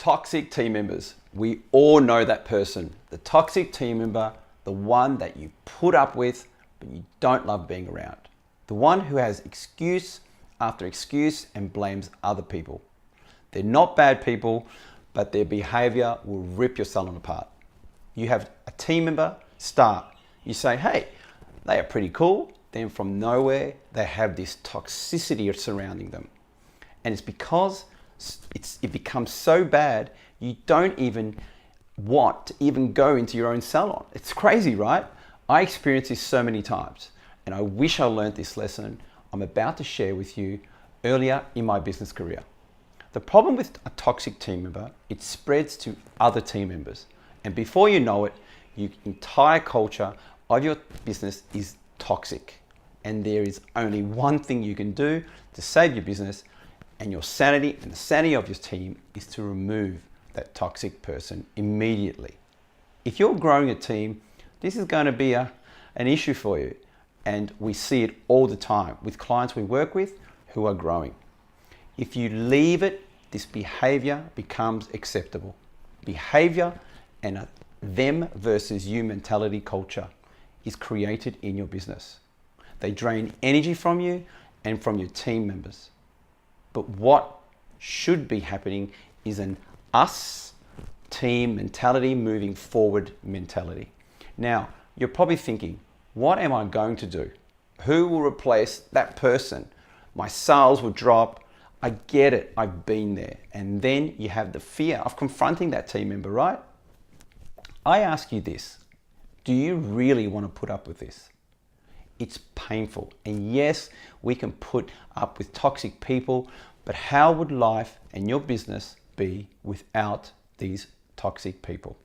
Toxic team members. We all know that person. The toxic team member, the one that you put up with, but you don't love being around. The one who has excuse after excuse and blames other people. They're not bad people, but their behavior will rip your salon apart. You have a team member start. You say, hey, they are pretty cool. Then from nowhere, they have this toxicity surrounding them. And it's because it becomes so bad, you don't even want to even go into your own salon. It's crazy, right? I experienced this so many times, and I wish I learned this lesson I'm about to share with you earlier in my business career. The problem with a toxic team member, it spreads to other team members. And before you know it, your entire culture of your business is toxic. And there is only one thing you can do to save your business and your sanity and the sanity of your team is to remove that toxic person immediately. If you're growing a team, this is going to be an issue for you. And we see it all the time with clients we work with who are growing. If you leave it, this behavior becomes acceptable. Behavior and a them versus you mentality culture is created in your business. They drain energy from you and from your team members. But what should be happening is an us team mentality, moving forward mentality. Now, you're probably thinking, what am I going to do? Who will replace that person? My sales will drop. I get it, I've been there. And then you have the fear of confronting that team member, right? I ask you this, do you really want to put up with this? It's painful. And yes, we can put up with toxic people, but how would life and your business be without these toxic people?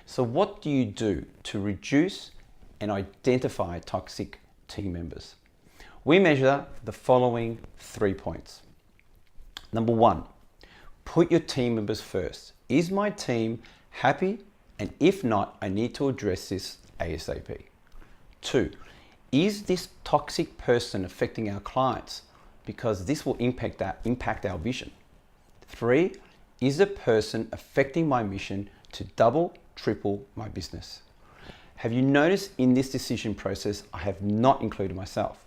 So what do you do to reduce and identify toxic team members? We measure the following 3 points. Number 1, put your team members first. Is my team happy? And if not, I need to address this ASAP. 2, is this toxic person affecting our clients? Because this will impact our vision. 3, is the person affecting my mission to double, triple my business? Have you noticed in this decision process, I have not included myself?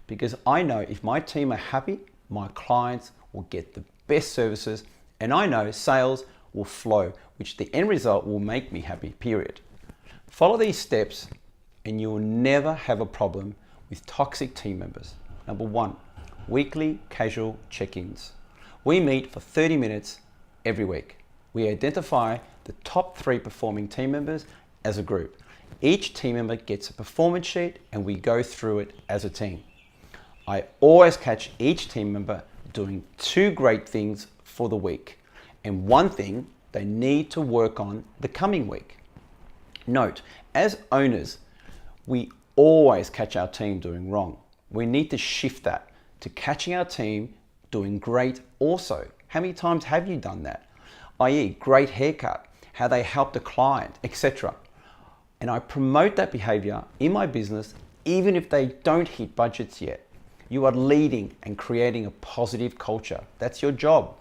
Because I know if my team are happy, my clients will get the best services, and I know sales will flow, which the end result will make me happy, period. Follow these steps and you will never have a problem with toxic team members. Number 1, weekly casual check-ins. We meet for 30 minutes every week. We identify the top 3 performing team members as a group. Each team member gets a performance sheet and we go through it as a team. I always catch each team member doing 2 great things for the week and 1 thing they need to work on the coming week. Note, as owners, we always catch our team doing wrong. We need to shift that to catching our team doing great also. How many times have you done that? i.e. great haircut, how they helped a client, etc. And I promote that behavior in my business even if they don't hit budgets yet. You are leading and creating a positive culture. That's your job.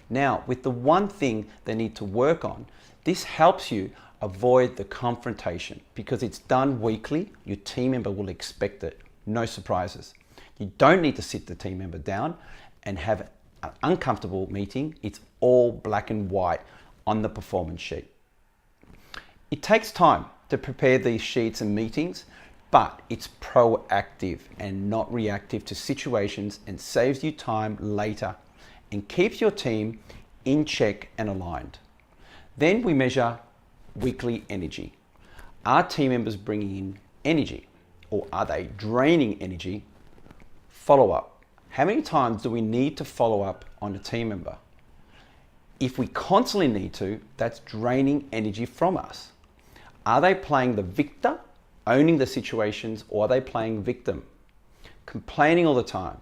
Now, with the 1 thing they need to work on, this helps you avoid the confrontation because it's done weekly. Your team member will expect it. No surprises. You don't need to sit the team member down and have an uncomfortable meeting. It's all black and white on the performance sheet. It takes time to prepare these sheets and meetings, but it's proactive and not reactive to situations and saves you time later and keeps your team in check and aligned. Then we measure weekly energy. Are team members bringing in energy or are they draining energy? Follow up. How many times do we need to follow up on a team member? If we constantly need to, that's draining energy from us. Are they playing the victor, owning the situations, or are they playing victim? Complaining all the time.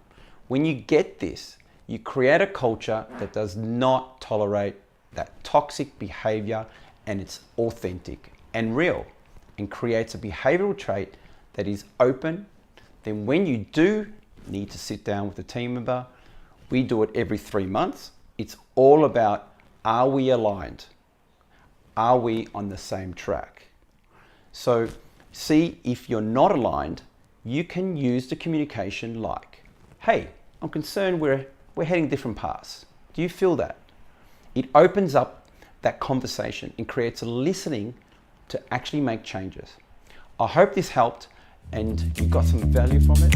When you get this, you create a culture that does not tolerate that toxic behavior and it's authentic and real and creates a behavioral trait that is open. Then when you do need to sit down with a team member, we do it every 3 months. It's all about Are we aligned? Are we on the same track? So see if you're not aligned, you can use the communication like, hey, I'm concerned we're heading different paths. Do you feel that? It opens up that conversation and creates a listening to actually make changes. I hope this helped and you got some value from it.